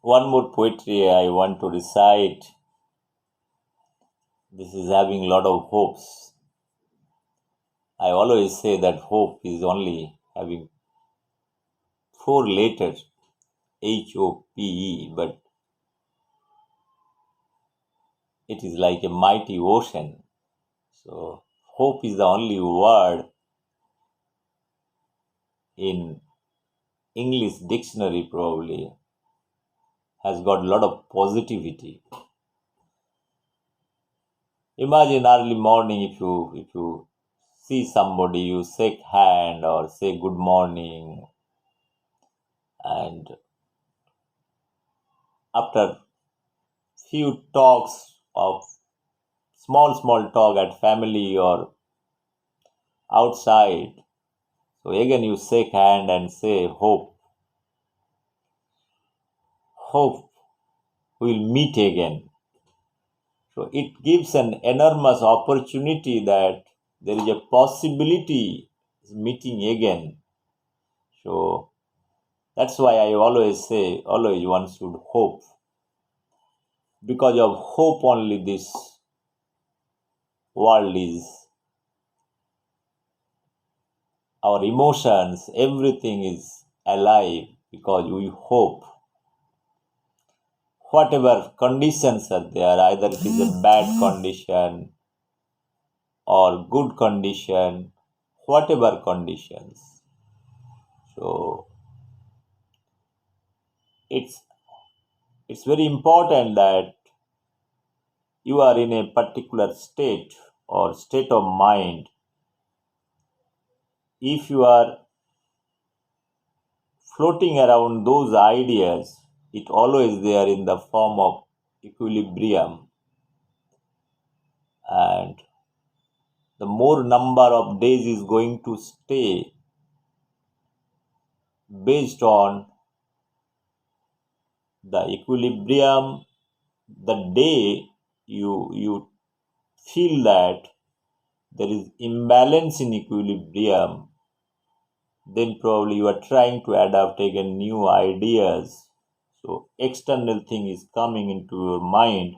One more poetry I want to recite. This is having a lot of hopes. I always say that hope is only having four letters, HOPE, but it is like a mighty ocean. So, hope is the only word in English dictionary probably has got a lot of positivity. Imagine early morning if you see somebody, you shake hand or say good morning, and after few talks of small talk at family or outside, so again you shake hand and say hope we'll meet again. So it gives an enormous opportunity that there is a possibility meeting again. So that's why I always say, always one should hope. Because of hope only this world is, our emotions, everything is alive because we hope. Whatever conditions are there, either it is a bad condition or good condition, whatever conditions. So it's it's very important that you are in a particular state or state of mind. If you are floating around those ideas, it always there in the form of equilibrium, and the more number of days is going to stay based on the equilibrium. The day you feel that there is imbalance in equilibrium, then probably you are trying to adapt again new ideas. So external thing is coming into your mind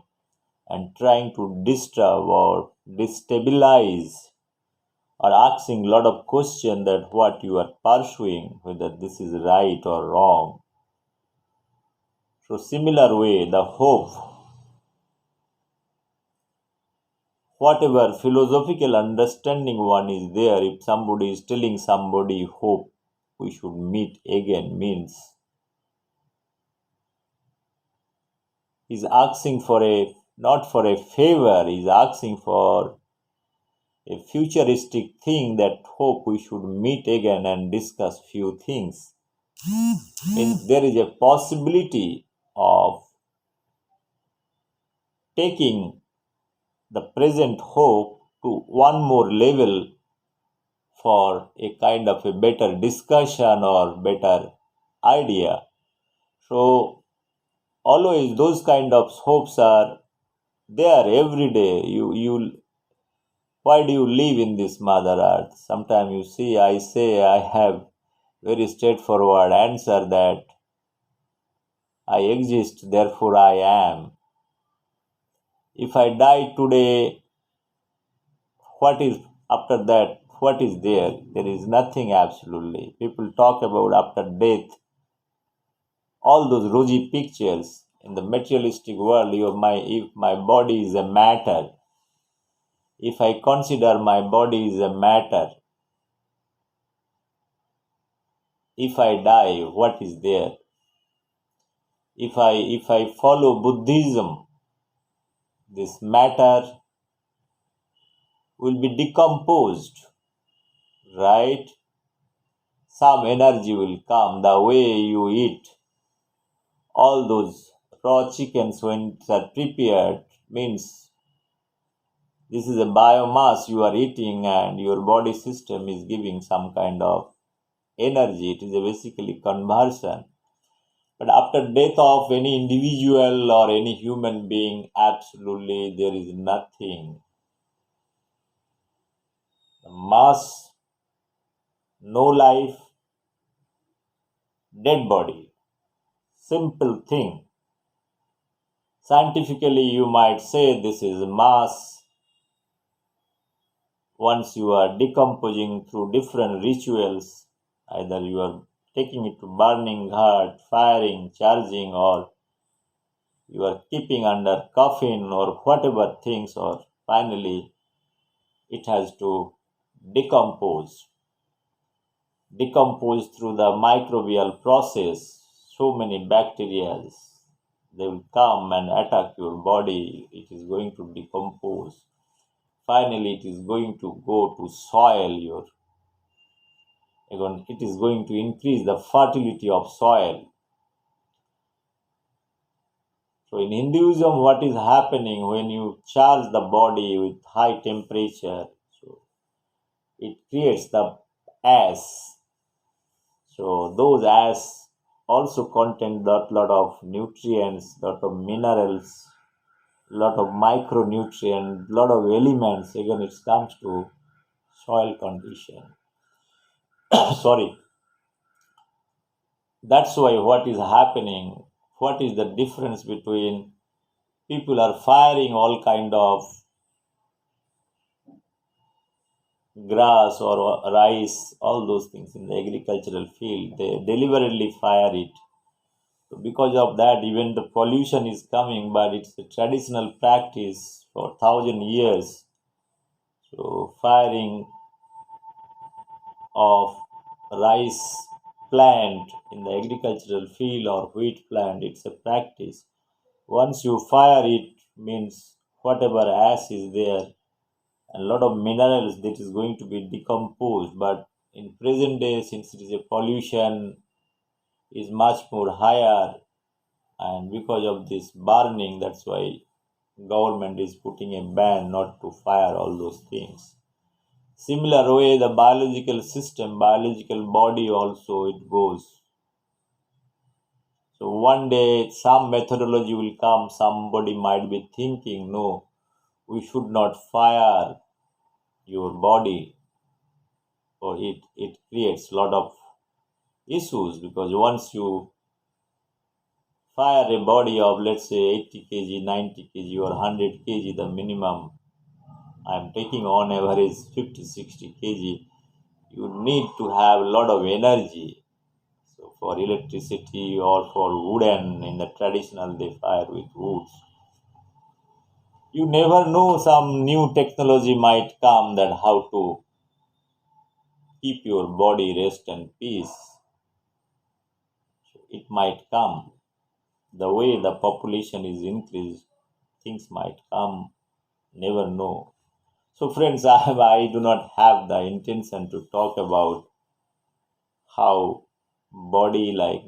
and trying to disturb or destabilize or asking a lot of questions that what you are pursuing, whether this is right or wrong. So similar way, the hope, whatever philosophical understanding one is there, if somebody is telling somebody hope we should meet again means he's asking for a not for a favor, he's asking for a futuristic thing that hope we should meet again and discuss few things. Means there is a possibility of taking the present hope to one more level for a kind of a better discussion or better idea. So always those kind of hopes are there every day. You why do you live in this mother earth? Sometimes you see I say I have very straightforward answer that I exist, therefore I am. If I die today, what is after that? What is there? There is nothing absolutely. People talk about after death, all those rosy pictures in the materialistic world. If my body is a matter, if I consider my body is a matter, if I die, what is there? If I follow Buddhism, this matter will be decomposed, right? Some energy will come the way you eat. All those raw chickens when it are prepared means this is a biomass you are eating and your body system is giving some kind of energy. It is a basically conversion. But after death of any individual or any human being, absolutely there is nothing. The mass, no life, dead body. Simple thing. Scientifically, you might say this is mass. Once you are decomposing through different rituals, either you are taking it to burning hard, firing, charging, or you are keeping under coffin or whatever things, or finally it has to decompose. Decompose through the microbial process. So many bacteria, they will come and attack your body. It is going to decompose. Finally, it is going to go to soil your. Again, it is going to increase the fertility of soil. So in Hinduism, what is happening when you charge the body with high temperature? So it creates the ash. So those ash also contain that lot of nutrients, lot of minerals, lot of micronutrients, lot of elements. Again, it comes to soil condition. Sorry. That's why what is happening, what is the difference between people are firing all kind of grass or rice, all those things in the agricultural field. They deliberately fire it. So because of that, even the pollution is coming, but it's a traditional practice for 1,000 years. So firing of rice plant in the agricultural field or wheat plant, it's a practice. Once you fire it, means whatever ash is there, a lot of minerals that is going to be decomposed. But in present day, since it is a pollution is much more higher, and because of this burning, that's why government is putting a ban not to fire all those things. Similar way, the biological system, biological body also it goes. So one day some methodology will come, somebody might be thinking, no, we should not fire your body, or it creates a lot of issues, because once you fire a body of, let's say, 80 kg, 90 kg, or 100 kg, the minimum I'm taking on average 50, 60 kg, you need to have a lot of energy. So for electricity or for wooden, in the traditional they fire with woods. You never know, some new technology might come that how to keep your body rest and peace. It might come. The way the population is increased, things might come, never know. So friends, I do not have the intention to talk about how body, like,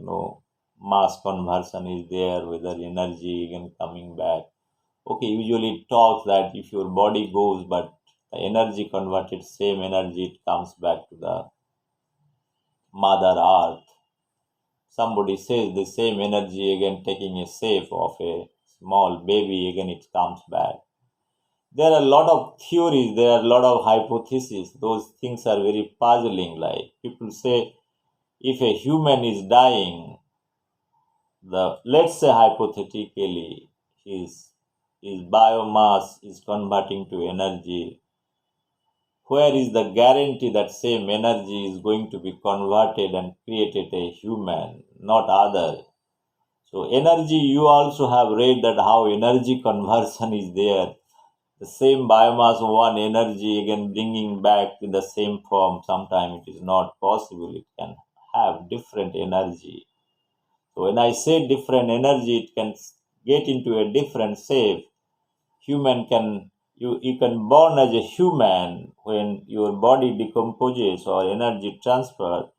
mass conversion is there, whether energy again coming back. Okay, usually it talks that if your body goes, but the energy converted, same energy, it comes back to the mother earth. Somebody says the same energy again taking a safe of a small baby, again it comes back. There are a lot of theories, there are a lot of hypotheses. Those things are very puzzling. Like people say, if a human is dying, the, let's say hypothetically, his biomass is converting to energy. Where is the guarantee that same energy is going to be converted and created a human, not other? So energy, you also have read that how energy conversion is there. The same biomass, one energy again bringing back in the same form. Sometimes it is not possible. It can have different energy. So when I say different energy, it can get into a different shape. Human can, you can born as a human. When your body decomposes or energy transfer,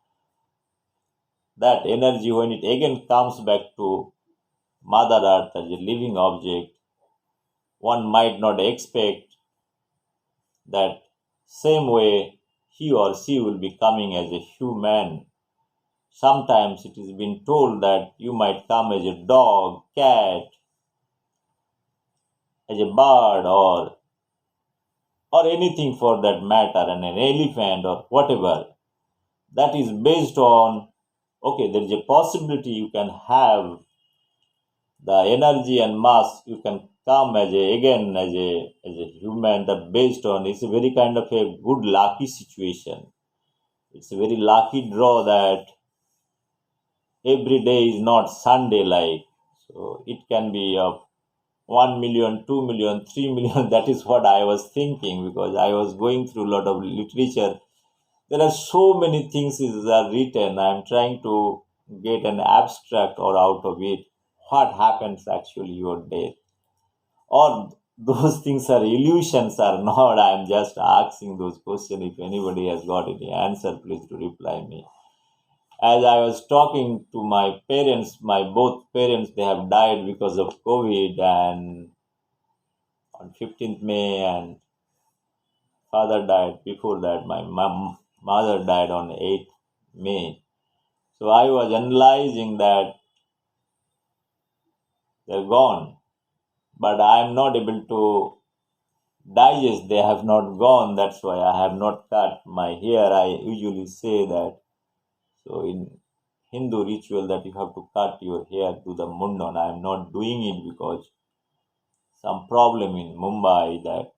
that energy, when it again comes back to Mother Earth as a living object, one might not expect that same way he or she will be coming as a human. Sometimes it is been told that you might come as a dog, cat, as a bird, or anything for that matter, and an elephant or whatever. That is based on, okay, there is a possibility you can have the energy and mass you can come as a human, that based on, it's a very kind of a good lucky situation. It's a very lucky draw that every day is not Sunday like. So it can be of 1 million, 2 million, 3 million. That is what I was thinking, because I was going through a lot of literature. There are so many things is are written. I'm trying to get an abstract or out of it. What happens actually your day? Or those things are illusions or not? I'm just asking those questions. If anybody has got any answer, please to reply me. As I was talking to my parents, my both parents, they have died because of COVID, and on 15th May, and father died before that. My mother died on 8th May. So I was analyzing that they're gone, but I am not able to digest. They have not gone. That's why I have not cut my hair. I usually say that. So in Hindu ritual that you have to cut your hair to the mundan. I am not doing it because some problem in Mumbai that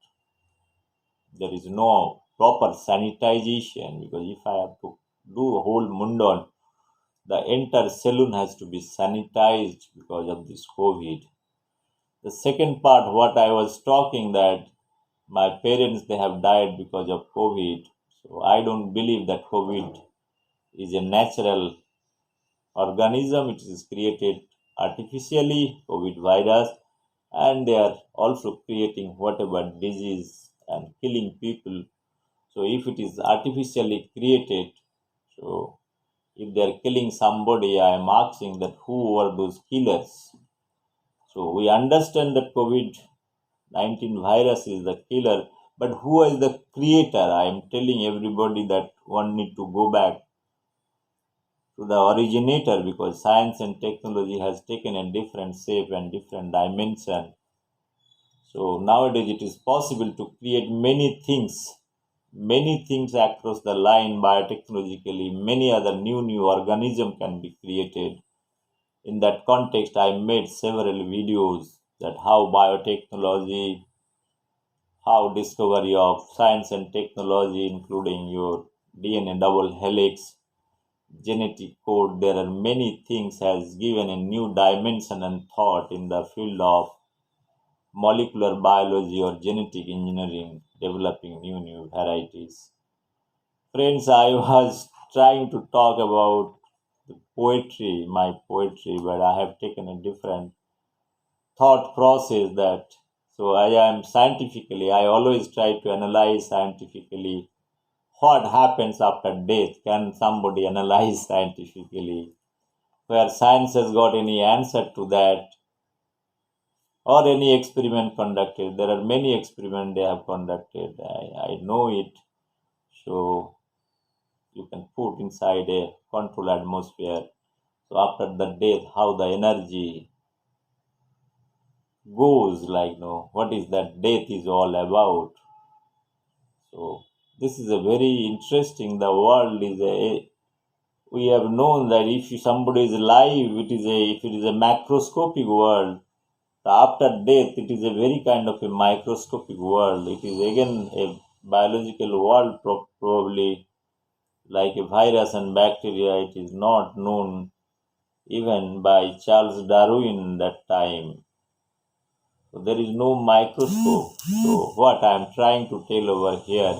there is no proper sanitization, because if I have to do a whole mundan, the entire saloon has to be sanitized because of this COVID. The second part, what I was talking, that my parents, they have died because of COVID. So I don't believe that COVID is a natural organism. It is created artificially, COVID virus, and they are also creating whatever disease and killing people. So if it is artificially created, so if they are killing somebody, I am asking that who were those killers? So we understand that COVID-19 virus is the killer, but who is the creator? I am telling everybody that one need to go back to the originator, because science and technology has taken a different shape and different dimension. So nowadays it is possible to create many things across the line biotechnologically. Many other new organism can be created. In that context, I made several videos that how biotechnology, how discovery of science and technology, including your DNA double helix, genetic code, there are many things has given a new dimension and thought in the field of molecular biology or genetic engineering, developing new varieties. Friends, I was trying to talk about the poetry, my poetry, but I have taken a different thought process that, so I am scientifically, I always try to analyze scientifically what happens after death. Can somebody analyze scientifically? Where science has got any answer to that, or any experiment conducted. There are many experiments they have conducted. I know it. So you can put inside a controlled atmosphere. So after the death, how the energy goes, like, no, what is that death is all about. So this is a very interesting. The world is a. We have known that if somebody is alive, if it is a macroscopic world. After death, it is a very kind of a microscopic world. It is again a biological world, probably like a virus and bacteria. It is not known even by Charles Darwin that time. So there is no microscope. So what I am trying to tell over here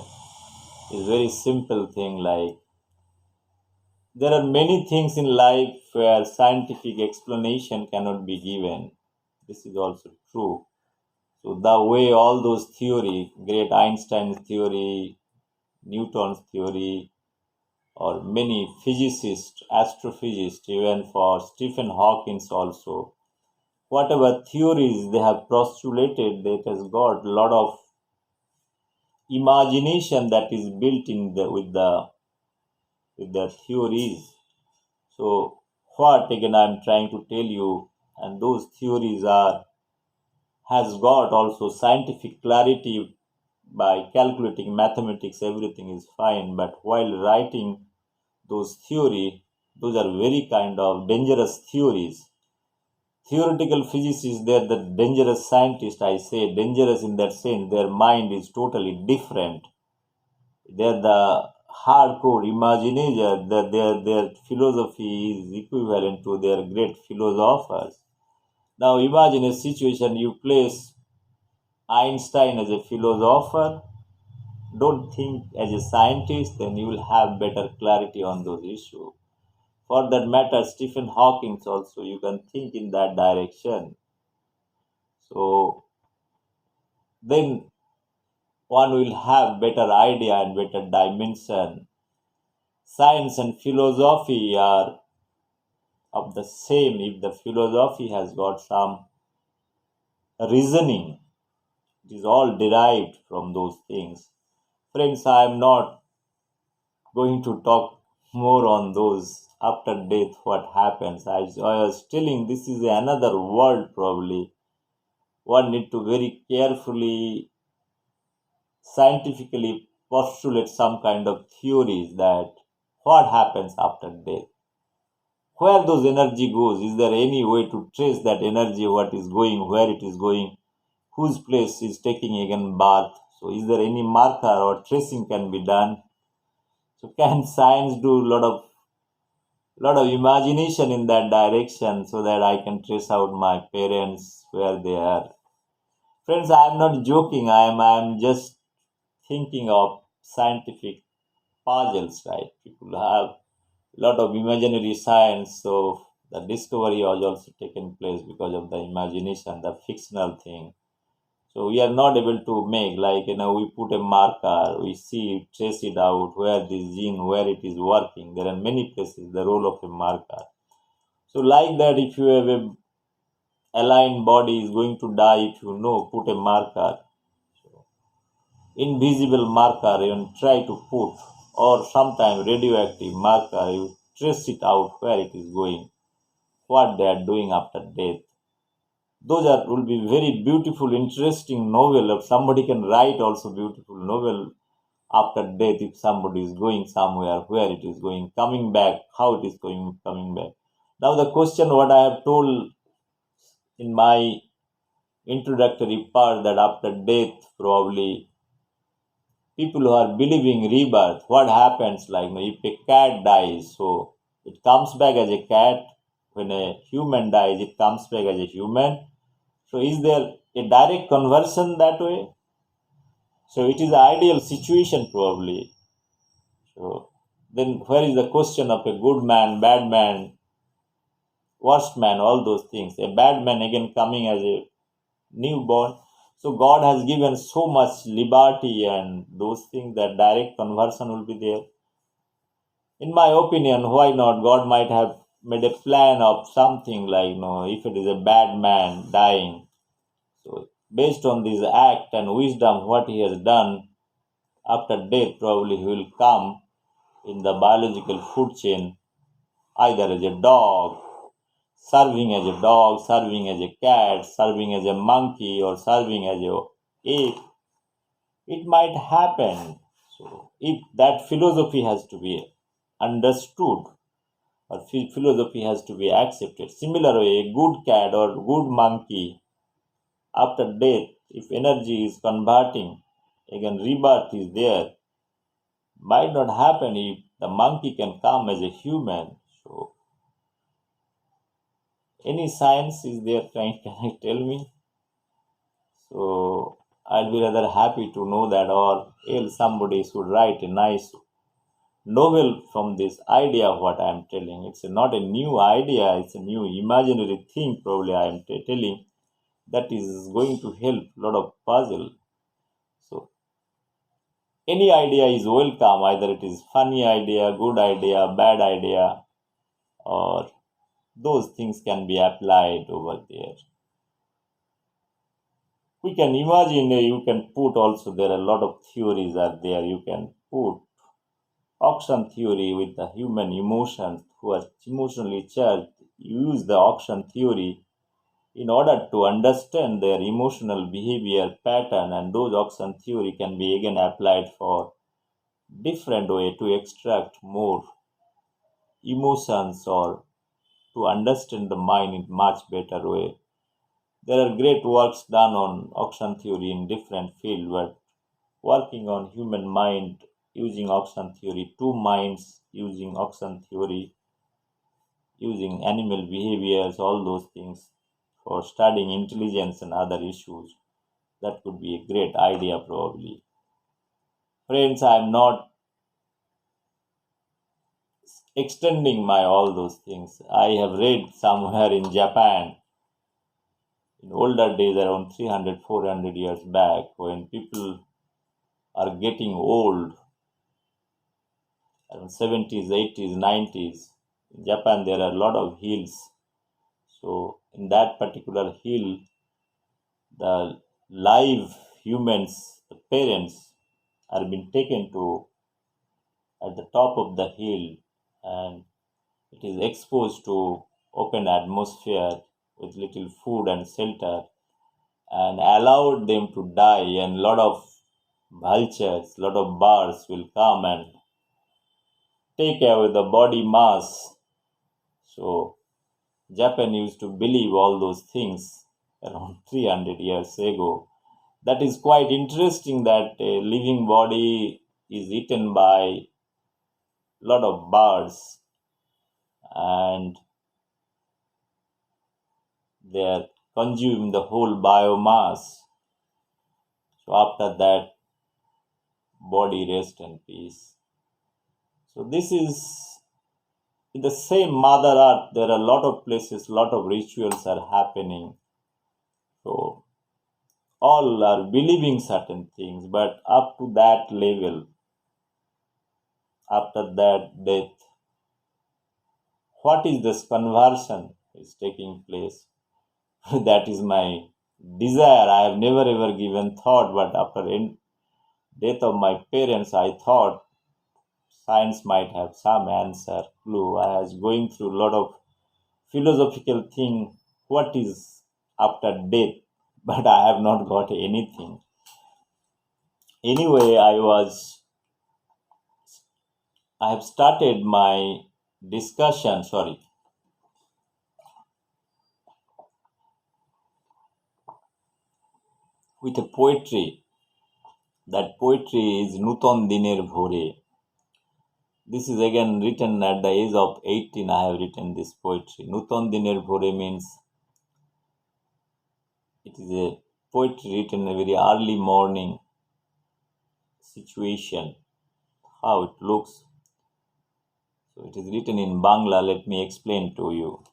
is very simple thing, like there are many things in life where scientific explanation cannot be given. This is also true. So the way all those theory, great Einstein's theory, Newton's theory, or many physicists, astrophysicists, even for Stephen Hawking also, whatever theories they have postulated, that has got a lot of imagination that is built in with the theories. So what again I'm trying to tell you, and those theories are has got also scientific clarity. By calculating mathematics, everything is fine, but while writing those theory, those are very kind of dangerous theories. theoretical physicists, they're the dangerous scientists. I say dangerous in that sense, their mind is totally different. They're the hardcore imaginator, their philosophy is equivalent to their great philosophers. Now imagine a situation, you place Einstein as a philosopher, don't think as a scientist, then you will have better clarity on those issues. For that matter, Stephen Hawking also, you can think in that direction. So then one will have better idea and better dimension. Science and philosophy are of the same. If the philosophy has got some reasoning, it is all derived from those things. Friends, I am not going to talk more on those after death, what happens. I was telling this is another world probably. One need to very carefully, scientifically postulate some kind of theories that what happens after death. Where those energy goes, is there any way to trace that energy, what is going, where it is going, whose place is taking again birth? So is there any marker or tracing can be done? So can science do lot of imagination in that direction so that I can trace out my parents where they are? Friends, I am not joking. I am just thinking of scientific puzzles, right? People have lot of imaginary science, so the discovery has also taken place because of the imagination, the fictional thing. So we are not able to make like we put a marker, we see, trace it out where this gene, where it is working. There are many places the role of a marker. So like that, if you have a aligned body is going to die, if you know, put a marker, invisible marker, even try to put, or sometime radioactive marker, you trace it out where it is going, what they are doing after death. Those are will be very beautiful, interesting novel. If somebody can write also beautiful novel after death, if somebody is going somewhere, where it is going, coming back, how it is going, coming back. Now the question what I have told in my introductory part, that after death probably people who are believing rebirth, what happens like if a cat dies, so it comes back as a cat. When a human dies, it comes back as a human. So is there a direct conversion that way? So it is the ideal situation probably. So then where is the question of a good man, bad man, worst man, all those things? A bad man again coming as a newborn. So God has given so much liberty and those things that direct conversion will be there. In my opinion, why not? God might have made a plan of something like, if it is a bad man dying, so based on this act and wisdom, what he has done after death, probably he will come in the biological food chain, either as a dog, serving as a dog, serving as a cat, serving as a monkey, or serving as a ape. It might happen. So if that philosophy has to be understood, or philosophy has to be accepted. Similar way, a good cat or good monkey after death, if energy is converting, again rebirth is there. Might not happen if the monkey can come as a human. So any science is there trying, can you tell me? So I'll be rather happy to know that, or else somebody should write a nice novel from this idea of what I am telling. It's not a new idea, it's a new imaginary thing probably I am telling, that is going to help a lot of puzzle. So any idea is welcome, either it is funny idea, good idea, bad idea, or those things can be applied over there. We can imagine, you can put also, there are a lot of theories are there. You can put auction theory with the human emotions who are emotionally charged. You use the auction theory in order to understand their emotional behavior pattern, and those auction theory can be again applied for different way to extract more emotions or to understand the mind in much better way. There are great works done on auction theory in different fields, but working on human mind using auction theory, two minds using auction theory, using animal behaviors, all those things for studying intelligence and other issues. That could be a great idea, probably. Friends, I am not extending my all those things. I have read somewhere in Japan in older days, around 300, 400 years back, when people are getting old, around 70s, 80s, 90s. In Japan, there are a lot of hills. So, in that particular hill, the live humans, the parents, are being taken to at the top of the hill, and it is exposed to open atmosphere with little food and shelter, and allowed them to die, and lot of vultures, lot of birds will come and take away the body mass. So Japan used to believe all those things around 300 years ago. That is quite interesting that a living body is eaten by lot of birds, and they are consuming the whole biomass. So after that, body rest and peace. So this is in the same Mother Earth. There are a lot of places, lot of rituals are happening. So all are believing certain things, but up to that level, after that death, what is this conversion is taking place? That is my desire. I have never ever given thought, but after death of my parents, I thought science might have some answer, clue. I was going through a lot of philosophical thing. What is after death? But I have not got anything. Anyway, I have started my discussion, with a poetry. That poetry is Nuton Diner Bhore. This is again written at the age of 18. I have written this poetry. Nuton Diner Bhore means it is a poetry written in a very early morning situation, how it looks. So it is written in Bangla. Let me explain to you.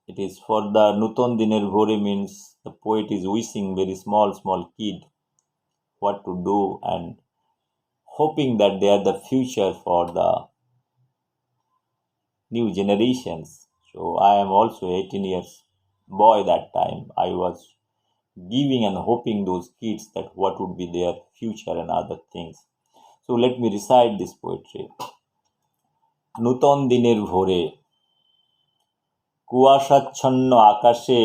It is for the Nuton Diner Bhore means the poet is wishing very small kid what to do and hoping that they are the future for the new generations. So I am also 18 years boy that time. I was giving and hoping those kids that what would be their future and other things. So let me recite this poetry. নূতন দিনের ভোরে কুয়াশাচ্ছন্ন আকাশে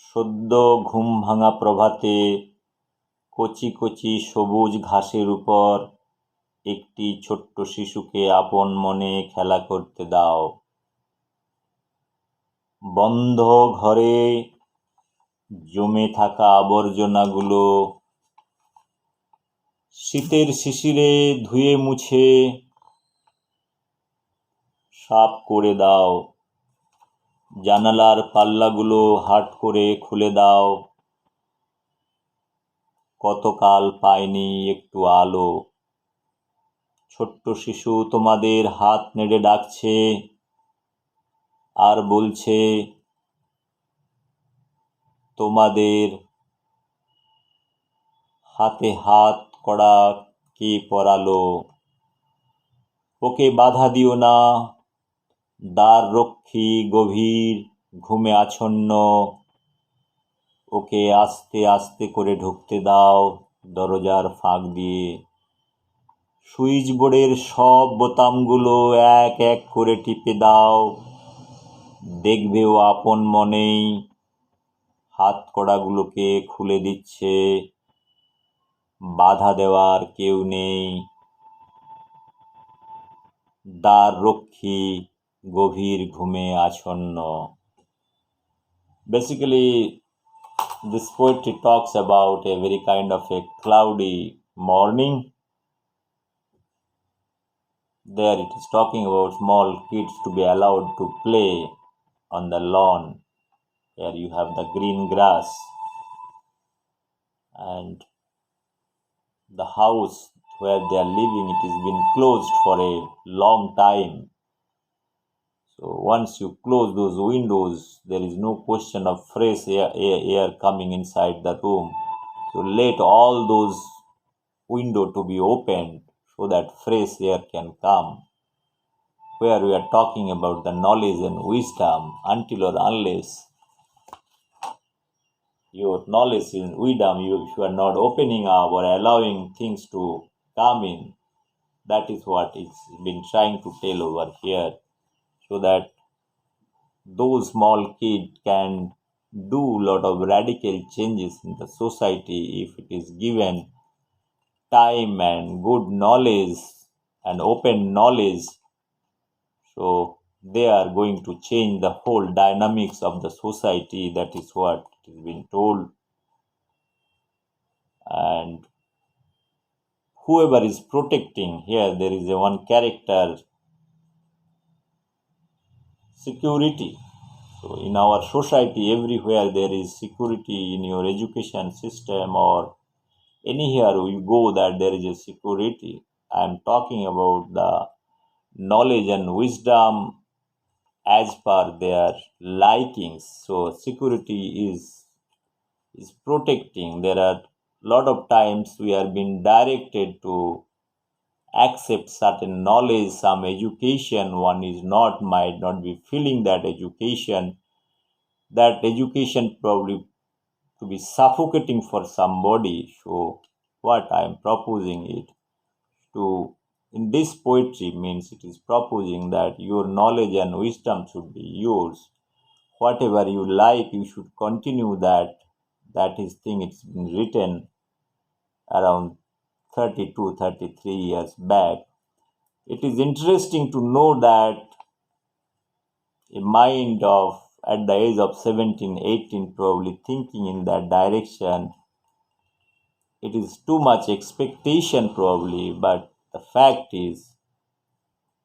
সদ্য ঘুম ভাঙা প্রভাতে কচি কচি সবুজ ঘাসের উপর একটি ছোট্ট শিশুকে আপন মনে খেলা করতে দাও। বন্ধ ঘরে জমে থাকা আবর্জনাগুলো শীতের শিশিরে ধুয়ে মুছে সাফ করে দাও। জানালার পাল্লাগুলো হাট করে খুলে দাও। কতকাল পাইনি একটু আলো। ছোট্ট শিশু তোমাদের হাত নেড়ে ডাকছে আর বলছে তোমাদের হাতে হাত কড়া কে পরালো। ওকে বাধা দিও না, দ্বার রক্ষী গভীর ঘুমে আচ্ছন্ন। ওকে আস্তে আস্তে করে ঢুকতে দাও দরজার ফাঁক দিয়ে। সুইচ বোর্ডের সব বোতামগুলো এক এক করে টিপে দাও। দেখবে ও আপন মনেই হাত কড়াগুলোকে খুলে দিচ্ছে। বাধা দেওয়ার কেউ নেই। দ্বার রক্ষী গভীর ঘুমে আচ্ছন্ন. Basically, this poetry talks about a very kind of a cloudy morning. There it is talking about small kids to be allowed to play on the lawn. Here you have the green grass and the house where they are living, it has been closed for a long time. So once you close those windows, there is no question of fresh air coming inside the room. So let all those windows to be opened so that fresh air can come. Where we are talking about the knowledge and wisdom, until or unless your knowledge and wisdom, if you are not opening up or allowing things to come in, that is what it's been trying to tell over here, so that those small kids can do a lot of radical changes in the society if it is given time and good knowledge and open knowledge. So they are going to change the whole dynamics of the society. That is what is being told. And whoever is protecting here, there is a one character, security. So in our society, everywhere there is security in your education system or anywhere you go, that there is a security. I am talking about the knowledge and wisdom as per their likings. So security is protecting. There are lot of times we are being directed to accept certain knowledge, some education. One is might not be feeling that education. That education probably to be suffocating for somebody. So what I am proposing it to in this poetry means it is proposing that your knowledge and wisdom should be yours. Whatever you like, you should continue that. That is thing, it's been written around 32, 33 years back. It is interesting to know that a mind of at the age of 17, 18 probably thinking in that direction. It is too much expectation probably, but the fact is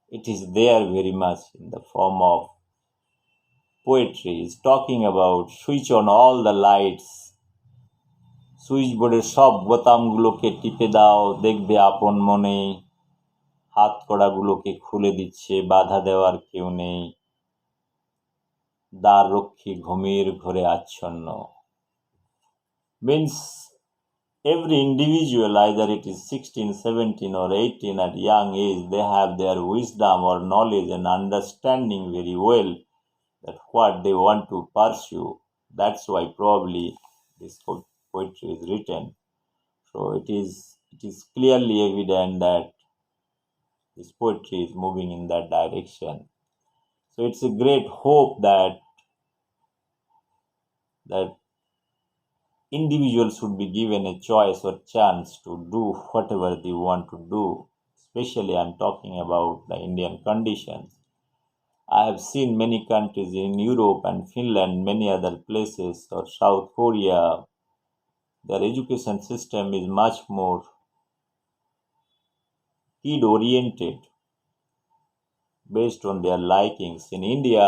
it is there very much in the form of poetry. Is talking about switch on all the lights, switch বোর্ডের সব বোতামগুলোকে টিপে দাও, দেখবে আপন মনে হাত কড়াগুলোকে খুলে দিচ্ছে, বাধা দেওয়ার কেউ নেই, দ্বার রক্ষী ঘুমের ঘোরে আচ্ছন্ন. Means every individual, either it is 16, 17 or 18 at young age, they have their wisdom or knowledge and understanding very well that what they want to pursue. That's why probably this poetry is written. So it is clearly evident that this poetry is moving in that direction. So it's a great hope that individuals should be given a choice or chance to do whatever they want to do. Especially I'm talking about the Indian conditions. I have seen many countries in Europe and Finland, many other places, or South Korea. Their education system is much more kid-oriented, based on their likings. In India,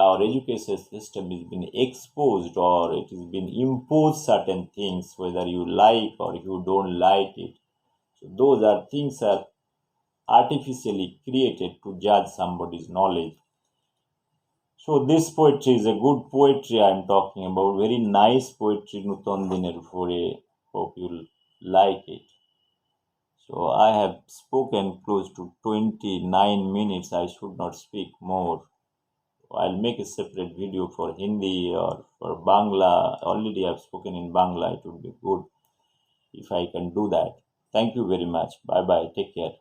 our education system has been exposed, or it has been imposed certain things, whether you like or you don't like it. So those are things are artificially created to judge somebody's knowledge. So this poetry is a good poetry I'm talking about, very nice poetry. Nuton Diner Fore, hope you'll like it. So I have spoken close to 29 minutes. I should not speak more. I'll make a separate video for Hindi or for Bangla. Already I've spoken in Bangla. It would be good if I can do that. Thank you very much. Bye bye. Take care.